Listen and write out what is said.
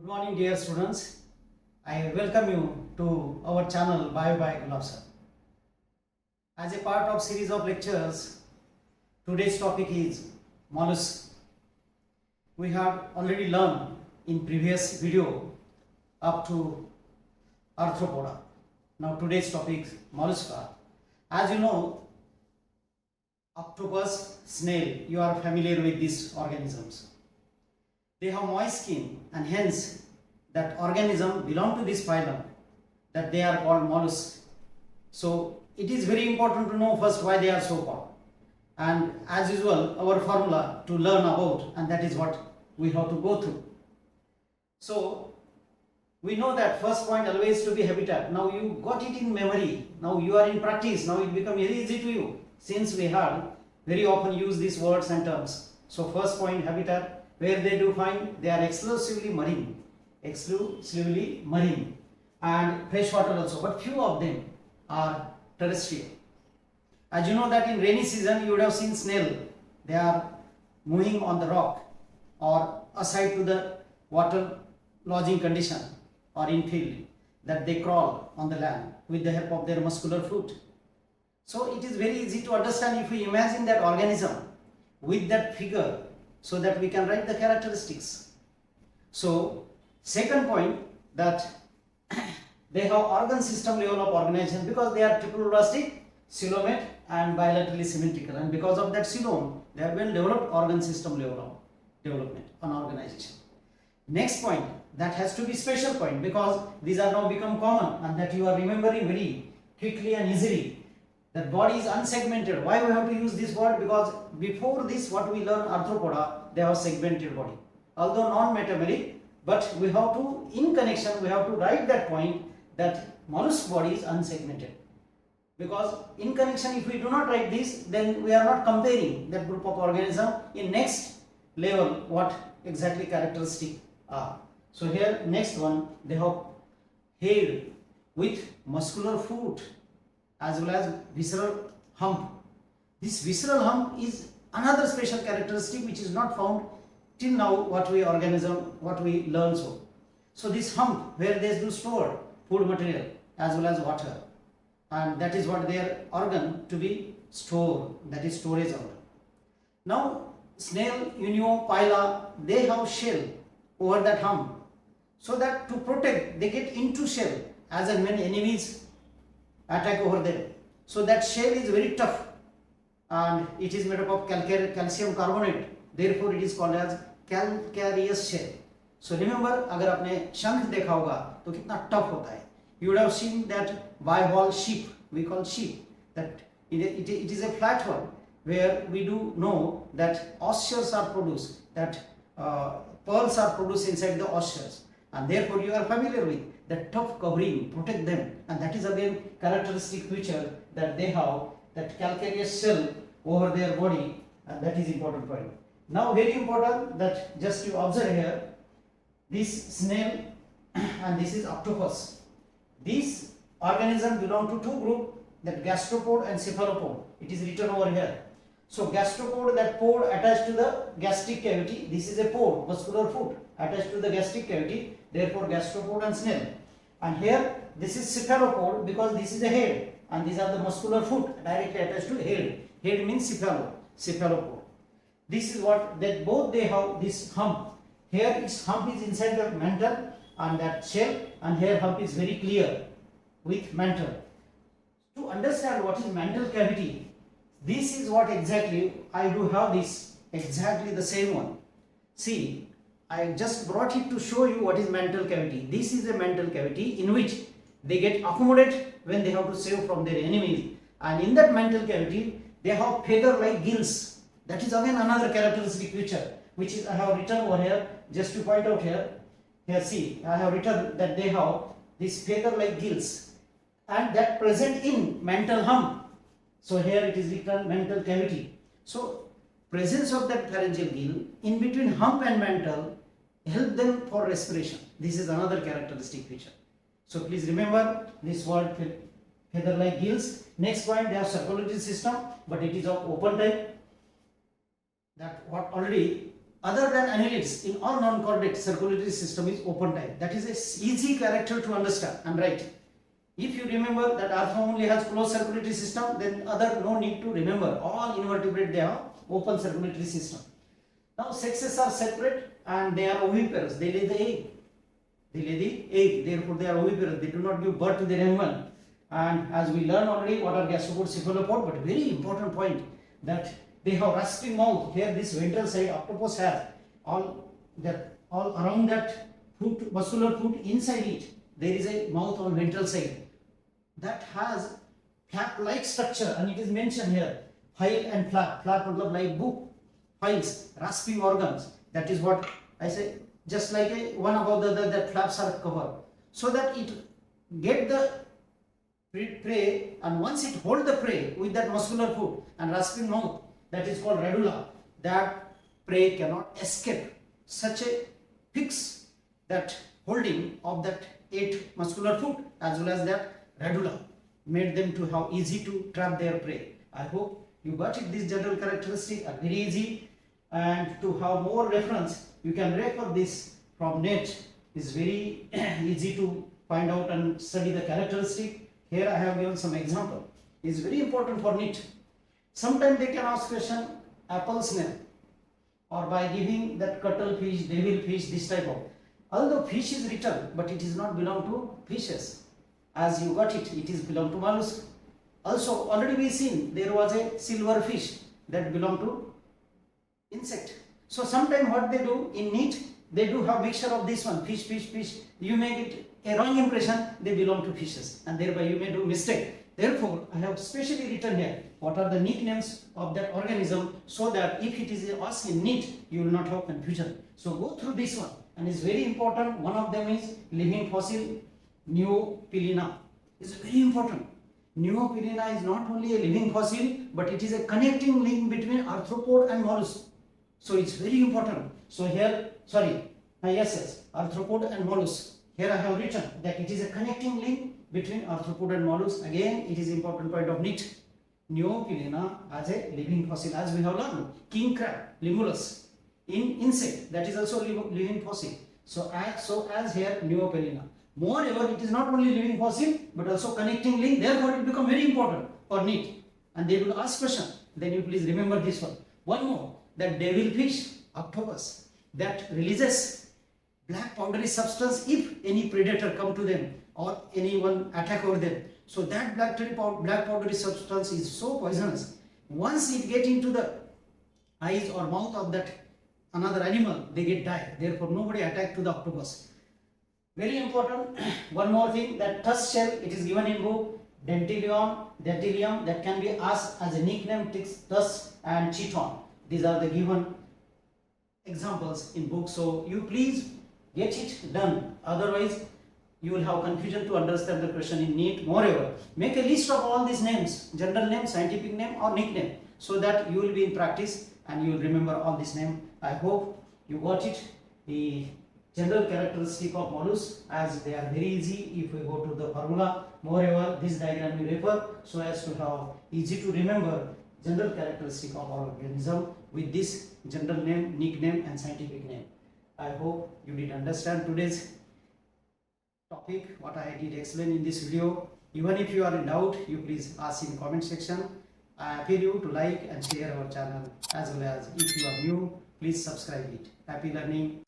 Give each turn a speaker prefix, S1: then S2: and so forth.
S1: morning, dear students. I welcome you to our channel Bio by Gulab Sir. As a part of series of lectures, today's topic is mollusks. We have already learned in previous video up to Arthropoda. Now today's topic is mollusca. As you know, octopus, snail, you are familiar with these organisms. They have moist skin and hence that organism belong to this phylum, that they are called mollusks. So it is very important to know first why they are so called, and as usual our formula to learn about, and that is what we have to go through. So we know that first point always to be habitat. Now you got it in memory, now you are in practice, now it becomes very easy to you since we have very often use these words and terms. So first point, habitat. Where they do find, they are exclusively marine and freshwater also, but few of them are terrestrial. As you know that in rainy season you would have seen snail, they are moving on the rock or aside to the water lodging condition or in field, that they crawl on the land with the help of their muscular foot. So it is very easy to understand if we imagine that organism with that figure, so that we can write the characteristics. So second point, that they have organ system level of organization because they are triploblastic, coelomate and bilaterally symmetrical, and because of that coelom they have well developed organ system level of development and organization. Next point, that has to be special point because these are now become common and that you are remembering very quickly and easily. That body is unsegmented. Why we have to use this word? Because before this what we learn Arthropoda, they have segmented body. Although non-metameric, but we have to, in connection, we have to write that point that mollusk body is unsegmented. Because in connection, if we do not write this, then we are not comparing that group of organism in next level what exactly characteristic are. So here next one, they have head with muscular foot as well as visceral hump. This visceral hump is another special characteristic which is not found till now what we learn so. So this hump where they do store food material as well as water, and that is what their organ to be stored, that is storage organ. Now snail, Uniopila, they have shell over that hump, so that to protect they get into shell as and when enemies attack over there. So that shell is very tough and it is made up of calcium carbonate, therefore it is called as calcareous shell. So remember, अगर आपने शंख देखा होगा तो कितना tough होता है. You would have seen that bivalve sheep, we call sheep, that it is a flat one where we do know that ossures are produced, that pearls are produced inside the ossures, and therefore you are familiar with that tough covering protect them, and that is again characteristic feature that they have, that calcareous shell over their body, and that is important point. Now very important that just you observe here, this snail and this is octopus. These organisms belong to two groups, that gastropod and cephalopod. It is written over here. So gastropod, that pod attached to the gastric cavity, this is a pod, muscular foot attached to the gastric cavity, therefore gastropod and snail. And here this is cephalopod because this is a head and these are the muscular foot directly attached to head. Head means cephalopod. This is what, that both they have this hump. Here its hump is inside the mantle and that shell, and here hump is very clear with mantle. To understand what is mantle cavity, this is what exactly I do have this, exactly the same one. See, I just brought it to show you what is mantle cavity. This is a mantle cavity in which they get accommodated when they have to save from their enemies, and in that mantle cavity they have feather like gills. That is again another characteristic feature which is I have written over here just to point out here. Here see, I have written that they have this feather like gills and that present in mantle hump. So here it is written mantle cavity. So presence of that pharyngeal gill in between hump and mantle help them for respiration. This is another characteristic feature. So please remember this word feather like gills. Next point, they have circulatory system, but it is of open type. That what already other than annelids, in all non-chordate, circulatory system is open type. That is a easy character to understand and write. If you remember that Arthro only has closed circulatory system, then other no need to remember. All invertebrate they have open circulatory system. Now sexes are separate and they are oviparous. They lay the egg. They lay the egg. Therefore they are oviparous. They do not give birth to their animal. And as we learned already, what are gastropods, cephalopods? But very important point that they have rasping mouth. Here this ventral side octopus has all around that foot, muscular foot inside it. There is a mouth on ventral side that has flap-like structure, and it is mentioned here. File and flap. Flap like book. Files, rasping organs. That is what I say. Just like a one above the other, that flaps are covered, so that it get the prey, and once it hold the prey with that muscular foot and rasping mouth, that is called radula. That prey cannot escape. Such a fix that holding of that 8 muscular foot as well as that radula made them to have easy to trap their prey. I hope you got it. These general characteristics are very easy, and to have more reference you can refer this from NET. It's very easy to find out and study the characteristic. Here I have given some example. It's very important for NET. Sometimes they can ask question apple snail, or by giving that cuttlefish, devilfish, this type of. Although fish is written, but it is not belong to fishes. As you got it, it is belong to mollusk. Also already we seen there was a silverfish that belong to insect. So sometimes what they do in NEET, they do have mixture of this one, fish, fish, fish. You may get a wrong impression they belong to fishes, and thereby you may do mistake. Therefore, I have specially written here what are the nicknames of that organism, so that if it is asked in NEET, you will not have confusion. So go through this one, and it's very important. One of them is living fossil Neopilina. It's very important. Neopilina is not only a living fossil, but it is a connecting link between arthropod and mollusk. So it's very important. So here, yes, arthropod and mollusk. Here I have written that it is a connecting link between arthropod and mollusk. Again, it is important point of NEET. Neopilina as a living fossil, as we have learned. King crab, limulus, in insect, that is also living fossil. So as here Neopilina. Moreover, it is not only living fossil but also connecting link. Therefore, it becomes very important for NEET. And they will ask question. Then you please remember this one. One more, that devilfish, octopus, that releases black powdery substance if any predator come to them or anyone attack over them. So that black powdery substance is so poisonous. Once it get into the eyes or mouth of that another animal, they get die. Therefore, nobody attack to the octopus. Very important. One more thing, that tusk shell, it is given in book Dentilium, that can be asked as a nickname, tusk and chiton. These are the given examples in book. So you please get it done. Otherwise, you will have confusion to understand the question in NEET. Moreover, make a list of all these names, general name, scientific name or nickname, so that you will be in practice and you will remember all these names. I hope you got it. The general characteristic of mollusks, as they are very easy if we go to the formula. Moreover, this diagram we refer so as to have easy to remember general characteristic of our organism with this general name, nickname and scientific name. I hope you did understand today's topic, what I did explain in this video. Even if you are in doubt, you please ask in comment section. I appeal you to like and share our channel, as well as if you are new, please subscribe it. Happy learning.